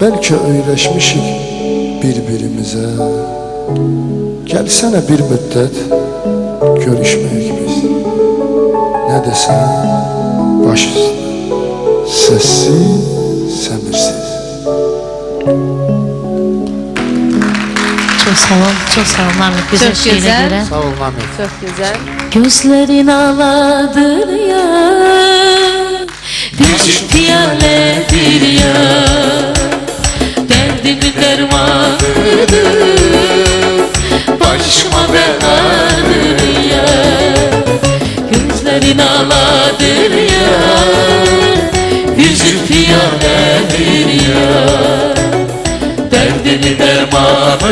Belki öyrəşmişik bir-birimizə. Gəlsənə bir müddət görüşməyək biz. Nə desən baş üstə, səssiz, səmirsiz. Çok sağ ol Namik. Güzel Çok şiire güzel. göre. Sağ ol Namik. Çok güzel. Gözlerin ağladır ya, bir piyaledir ya, derdimin dermanıdır, başıma beladır ya. Gözlerin ağladır ya, yüzün piyaledir ya, derdimin dermanıdır,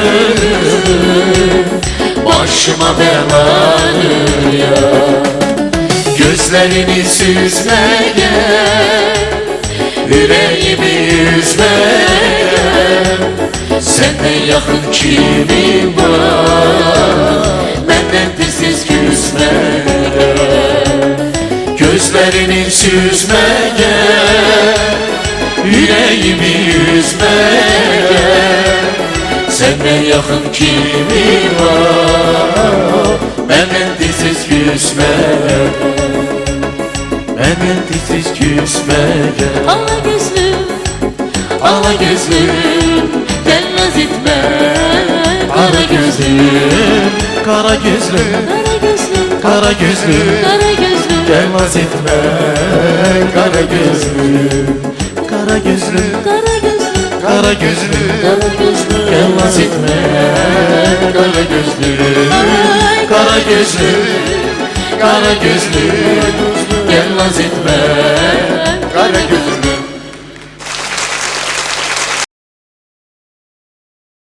başıma beladır ya. Gözlerini süzmeye, yüreğimi üzmeye, senden yakın kimim var, benden dizsiz küsmeye. Gözlerini süzmeye, yüreğimi üzmeye, senden yakın kimim var, benden dizsiz küsmeye. Benden dizsiz küsmeye. Ala gözlüm, ala gözlüm, gel naz etme. Kara gözlüm, Kara gözlüm, kara gözlüm, kara gözlüm, kara gözlüm, gel naz etme. Kara gözlüm, kara gözlüm, kara gözlüm, kara gözlüm, kara gözlüm, gel naz etme. Kara gözlüm, kara gözlüm, kara gözlüm, gel naz etme. Kara gözlüm.